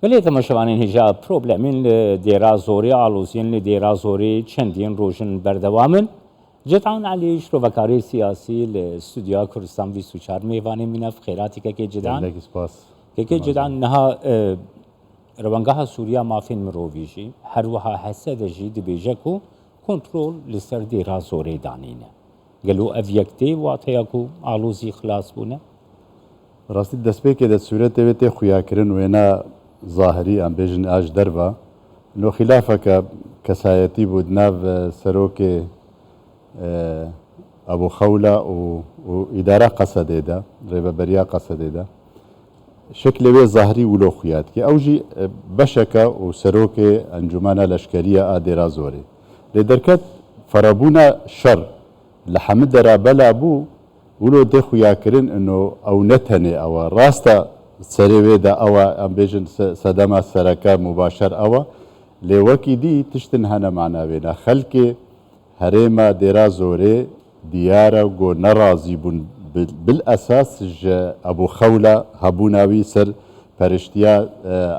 ولی تماشاوانین هجا پروبلمین دیرا زوری آلوزین دیرا زوری چندین روشن بردوامن جدعان علی شروعکاری سیاسی لاستودیو کردستان 24 میوانی منف خیراتی که جدعان که جدعان نها روانگاه سوریا مافین مرویجی هر وها حسد جی دبیجکو کنترل لسر دیرا زوری دانینه قالوا افيكتي واتياكو آلوزي خلاص بونه راستی دست به که در صورت وقتی خویا کردن و اینا ظاهری ام بیشن آج دربا نو خلافه که کسایتی بود ناو سروک ابو خوله و اداره قصده ده ریبه بریا قصده ده شکل وی ظاهری ولو خویات که اوجی بشکه و سروک انجمن لشکریه آدیرا زوری لدرکت فرابونا شر لحمد درا بلا بو ولو ده خویا کرن انه او نتنه او راستا سریوی دا او ام بیجن صدما سرکا مباشر او لوکی دی تشتن هنه معنا بینا خلق هریما دیرا زوره دیارا گو نرازی بون بالاساس ابو خوله هبوناوی سر پرشتیا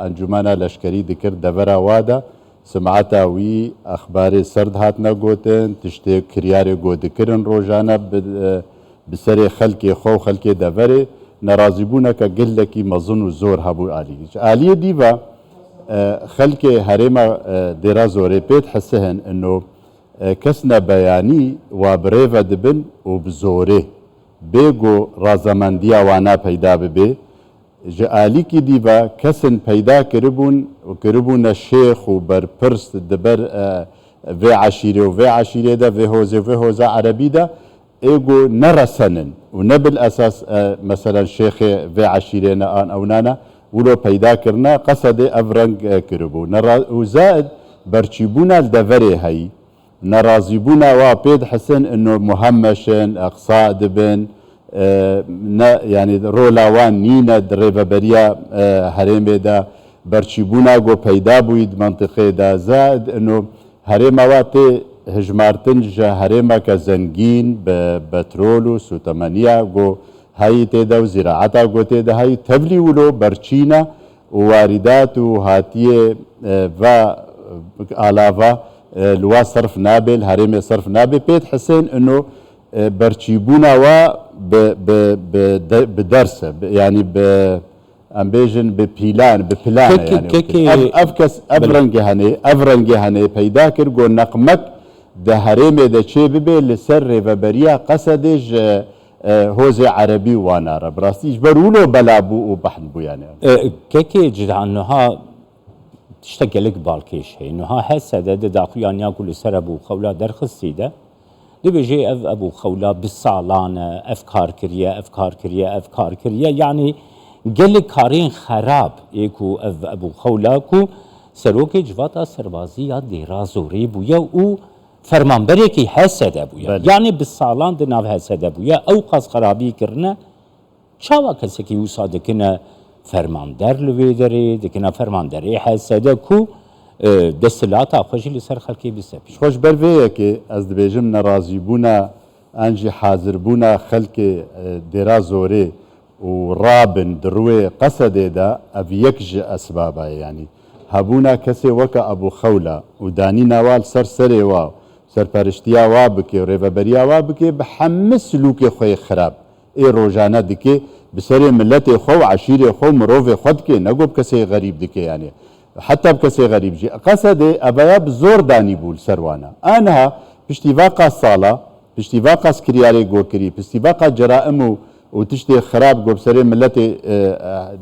انجمانا لشکری دکر دورا وادا سمعتا وی اخبار سرد هات نگوتن تشتی کریار گو دکرن روزانه بسر خلق خو خلق دوره نرازی بونه که گلکی مزن و زور هبو آلیه دیوا خلق هرما دیرا زوره پیت حسهن انه کسنا بیانی و بریو دبن و بزوره بگو رازمندیا وانا پیدا ببه جالی کی دیوا کسن پیدا کربون شیخ و برپرست دبر و عشیره ده و هوزه عربی ده ایگو نرسنن و نبل اساس مثلا شیخ و عشیره آن او نانا ولو پیدا کرنا قصد افرنگ کربو و زائد برچیبونا الدوره هی نرازیبونا و پید حسن انه مهمشن اقصاء دبن يعني رولاوان نينا دريبا بريا هرمي دا برچيبونا گو پیدا بوید منطقه دا زائد انه هرما واتي هجمارتن جا هرما كزنگين بترولو سوتمانيا گو هاي تيدا وزراعتا گو تيدا هاي تبلي ولو برچينا واردات وهاتيه و علاوه لوا صرف نابل هرمي صرف نابل بيت حسين انه برچيبونا و بدرسه يعني ام بيجن ببلان يعني افكس افرنجي هني پیدا کر گو نقمك ده هرمي ده چه ببه لسر و بريا قصدج هوزي عربي وانا براستيش برولو بلابو وبحن بو يعني كيكي جدعان نها تشتغلك بالكيش هي نها هسه ده داخليان ياكل سر ابو خولا درخصي ده دبيجي ابو خولا بالصالانه افكار كريه يعني قال كارين خراب ايكو ابو خولا كو سروكي جواتا سربازيه ديرا زوري بويا و فرمانبريكي حسد ابويا يعني بالصالان دناف حسد ابويا او قص خرابي كرنا چاوا كسكي وصادكنا فرماندر لويدري دكنا فرماندري حسد كو دستلاتا خوشی لسر خلکی بسپی خوش برویه که از دبیجم نرازی بونا انجی حاضر بونا خلک دیرا زوره و رابن دروی قصده دا او یک ج اسبابه يعني هبونا کسی وکا ابو خوله و دانی نوال سر واو سر پرشتیا وابکه و ریوبریا وابکه بحمس سلوک خوی خراب ای روزانه دکه بسر ملت خو عشیر خو مروف خود که نگوب کسی غریب دکه يعني حتى بكسي غريب جي قصد أبايا بزور داني بول سروانا أنها باشتفاق الصالة باشتفاق سكرياري غوركري باشتفاق جرائم وتشتي خراب غور سري ملتي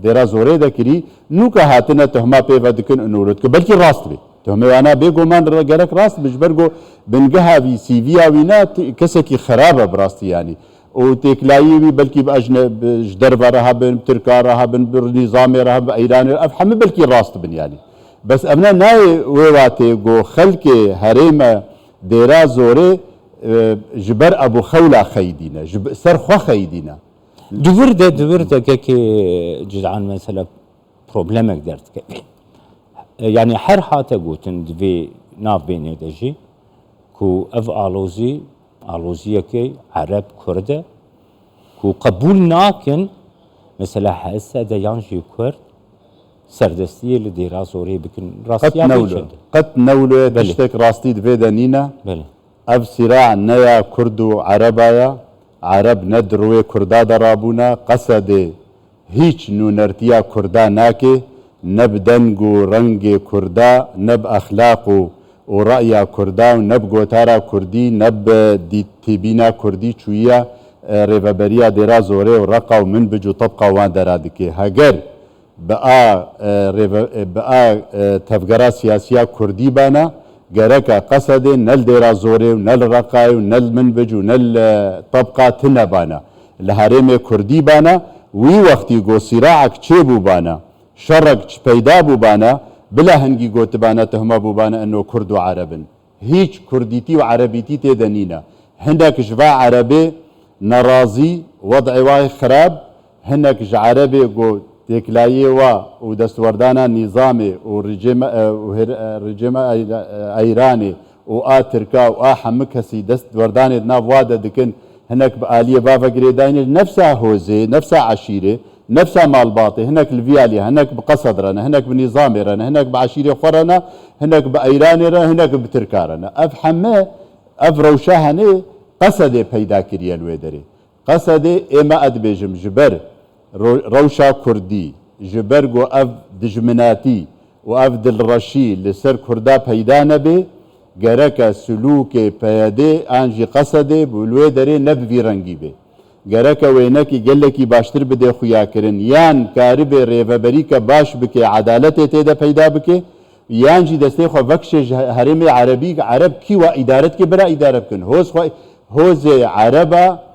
ديرا زوري دكري نوكا هاتنا تهما بيفا دكن انورتك بلكي راست بي تهما انا بيغو مان رجالك راست بجبرغو بنجها في سي في وينا كسكي خرابه براستي يعني وتكلايبي بلكي باجنب جدربه رهبن تركا رهبن بالنظام رهب ايران افهم بلكي راست بن يعني بس امنا ناي ويواتي جو خلقي هريمه ديرا زوري جبر ابو خوله خيدينا سر خو خيدينا دورده كي جدعان مثلا بروبلمك درت يعني حر حاته قوتن دفي ناف بيني دجي كو اف آلوزیه که عرب کرده که قبول ناکن مثلا حسه دیان جی کرد سەردەستیە لە دێرا زۆرەی بکن قەت ڕاستیا نەولە قەت نەولێ تشتێک ڕاستی دەبێ نینە ئەف سیراع نەیە کورد و عەرەبایە عەرەب نەدڕوێ کوردا دەڕابوونە قەسەدێ هیچ نونەرتیا کوردا ناکێ نەب دەنگ و ڕەنگێ کوردا نەب ئەخلاق و ڕەیا کوردا و نەب گۆتارا کوردی نەب تیبینا کوردی چوویە ڕێڤەبەریە دێرا زۆرێ و ڕەقا و من بج و تەبقا وان دەرا دکێ هەگەر بە تەفگەرا سیاسیا کوردی بانە گەرەکە قەسەدێ نەل دێرا زۆرێ و نەل ڕەقای و نەل من بج و نەل تەبقا تنەبانە لە هەرێمێ کوردی بانە وی وەختی گۆ سیراعک چێ بوو بانە شەڕک چ پەیدا بوو بانە بلا هەنگی گۆتبانە تەهمە بوو بانە ئەنۆ کورد و عەرەبن هیچ کوردیتی و عەرەبیتی تێدە نینە هەندێک ژوا عەرەبێ نەڕازی وەضعی وای خراپ هەندێک ژ عەرەبێ گۆ تێکلاییەوە و دەستوەردانە نیزامێ و ڕژێمە ئەیرانێ و ئا ترکا و ئا هەموو کەسی دەست وەردانێت ناوادە دکن هەنێک بە ئالیە بافەگرێدانێت نەفسا هۆزێ نەفسا عەشیرێ نەفسا ماڵباتێ هەنێک لڤیالیە هەنێک بە قەسەدرەنە هەنێک بە نیزامێرەنە هەنێک بە عەشیرێ خۆرەنە هەنێک بە ئەیرانێرە هەنێک بە ترکارەنە ئەف هەمە ئەف ڕەوشە هەنێ قەسەدێ پەیدا کردیە لێ دەرێ قەسەدێ ئێمە ئەدبێژم ji ber ڕەوشا کوردی ji ber got ev dijminatî û ev dilreşî li ser Kurda peyda nebe gereke silûkê peyedê an jî qesedê bi wê derê ne bi vî rengî be gereke wênekî gelekî baştir bide xuyakirin yan karibê rêveberîke baş bike edaletê têde peyda bike yan jî destê xwe vekşê ji herêmê erebî ereb kî wa îdaretkê bira îdare bikin hozê ereba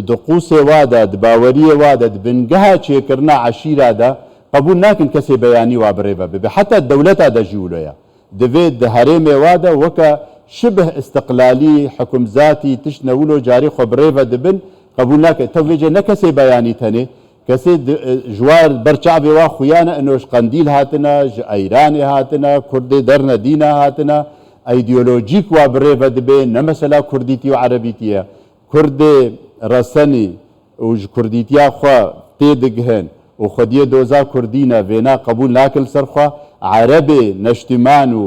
د قوسێ وادا د باوەریە وادا د بنگەها چێکردنا عەشیرا دا قبول ناکن کەسێ بەیانی وا بڕێبە ببێ حتا دەولەتا دەژیولەیە دەبێت د هەرێمێ وادا وەکە شبه استقلالی حکومزاتی تش نەولۆ جاری خۆ بڕێبە دەبن قبول ناکە تەوێجە نە کەسێ بەیانی تەنێ کەسێ ژوار بەرچاوێ وا خویانە ئەنۆش قەندیل هاتنە ژ ئەیرانێ هاتنە کوردێ دەرنە دینە هاتنە ئەیدیۆلۆجیک وا بڕێبە دەبێ نەمەسەلا کوردیتی و عەرەبیتیە کوردێ رسنی و کردیتیا خوا تێدگهن و خودیە دۆزا کوردینە وێنا قبول ناکل سەرخوا عەرەبێ نەشتیمان و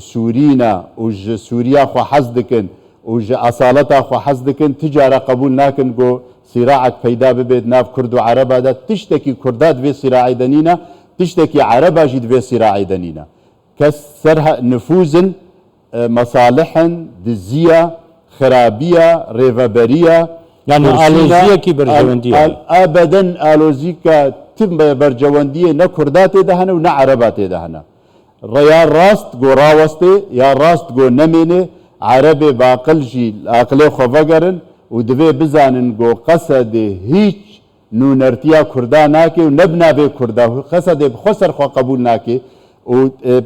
سوورینە و ژ سووریا خوا حەز دکن و ژ ئەساڵەتا خوا حەز دکن تجارە قبول ناکن گۆ سیراعک پەیدا ببێت ناو کورد و عەرەبادا تشتێکی کوردا دوێ سیراعی دەنینە تشتێکی عەرەباژی دوێ سیراعی دەنینە کەس سەر نفوزن مەساڵحن دزیە خرابیە ڕێڤەبەریە یعنی ئالۆزیەکی بەرژەوەندیە ئابەدەن ئالۆزیکە تم بەرجەوەندیە نە کووردا تێدا هەنە و نە عەرەبا تێدا هەنە ڕیا ڕاست گۆ ڕاوەستێ یا ڕاست گۆ نەمێنێ عەرەبێ باقلژی ئاقلێ خۆڤەگەرن و دەبێ بزانن گۆ قەسەدێ هیچ نونەرتیا کووردا ناکێ و نەبنابێ کووردا قەسەدێ بخۆ سەرخوا قبول ناکێ و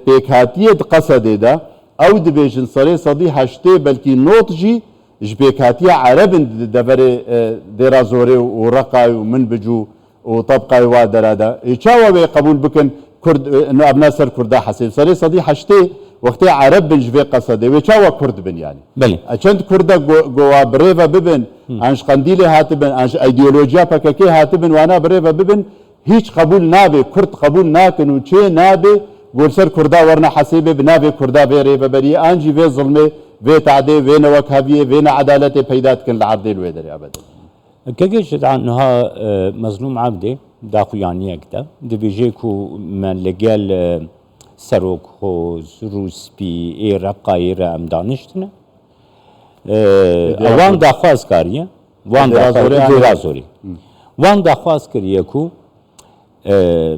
پێکهاتیەت قەسەدێدا ئەو دەبێژن سەرێ سەدی هەشتێ بەلکی نۆتژی ji pêkhatiya erebin deverê dêra zorê û reqay û min bicû û tebqay wa derada çawa wê qebûl bikin kurd ebna ser kurda hesê serê sedî heştê wextê ereb bin ji vê qesedê wê çawa kurd bin yani çend kurda gowa birêve bibin an ji qendîlê hatibin an ji îdeolojiya PKK hatibin wana birêve bibin hiç qebûl nabe kurd qebûl nakin û çê nabe gor ser kurda werna hesêbê bi navê kurda vê rêveberiyê an jî vê zilmê vê tadê vê newekhaviyê vê needaletê peyda dikin li erdê li wê derê ebedin کەگەشت عنها مەزلوم عەبدێ داخویانیەک de dibêje ku me li gel serokhoz rûspî ê reqayê re em daniştine wan daxwaz kariye wan zorî wan daxwaz kiriye ku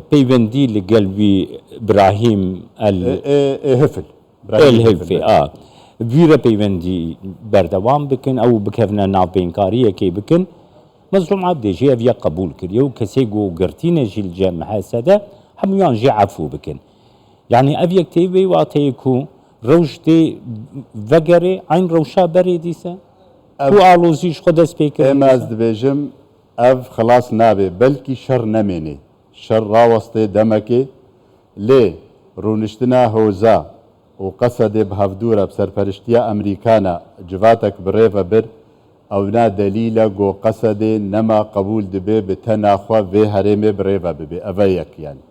peywendî li gel wî Ibrahîm el-Hilfê vî re peywendî berdewam bikin ew bikevne navbênkariyekê bikin مەزلوم عەبدێ jî ev ya qebûl kiriye û kesê got girtîne jî li cem hesede hemûyan jî efû bikin yani ev yek tê wê wateyê ku rewş tê vegerê eyn rewşa berê dîse ku alozî ji xwe dest pê kir ême ez dibêjim ev xilas nabe belkî şer nemêne şer rawestê demekê lê rûniştina hoza û qesedê bi hevdûre bi serperiştiya Emerîkana civatek bi rêve bir ئەونا دەلیلە گۆ قەسەدێ نەما قبول دەبێ بە تەناخوا vê herêmê bi rêve bibe ev yek yani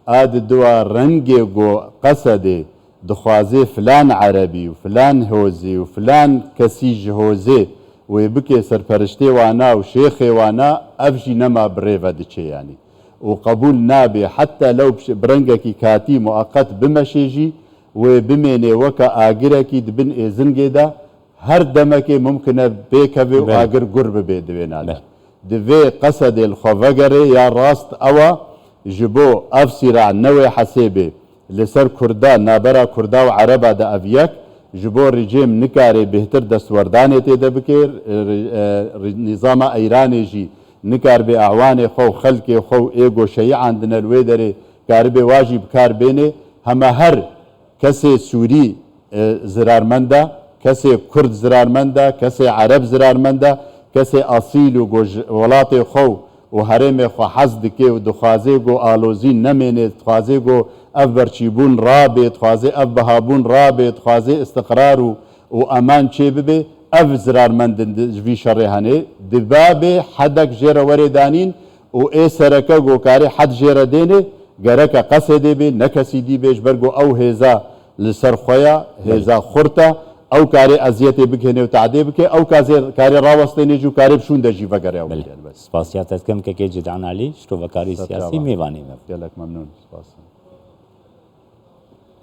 آد دوا رنگی گو قصده دخوازه فلان عربی و فلان هوزی و فلان کسی جهوزه و بکه سرپرشته وانا و شیخ وانا افجی نما بریوه دچه یعنی و قبول نابه حتى لو برنگکی کاتی مؤقت بمشیجی و بمینه وکا آگرکی دبن ایزنگی دا هر دمکی ممکنه بیکوی و آگر گرب بی دوینا دا دوی قصد الخوفگره یا راست اوا جبو افسیرا نوی حسیبه لسر کردا نابرا کردا و عربا دا اویک جبو رژیم نکاره بهتر دستوردانه تیده بکر نظام ایرانی جی نکار به اعوان خو خلق خو ایگو شیعان دنلوی داره کار به واجب کار بینه همه هر کسی سوری زرارمنده کسی کرد زرارمنده کسی عرب زرارمنده کسی اصیل و ولات خو و حرم خو حزد که و دخوازه گو آلوزی نمینه دخوازه گو اف برچیبون رابط خوازه اف بهابون رابط خوازه استقرار و امان چه ببه اف زرارمند جوی شرحانه دباب حدک جیر وردانین و ای سرکه گو کاری حد جیر دینه گرک قصده بی نکسی دی بیش برگو او هیزا لسر خویا هیزا خورتا او کاری ازیت بکنه و تعدی بکنه او کاری راوستینه جو کاری بشون دجی وگره او سپاسیات از کم که جدعان علی شروع و کاری سیاسی میوانی ممنون سپاس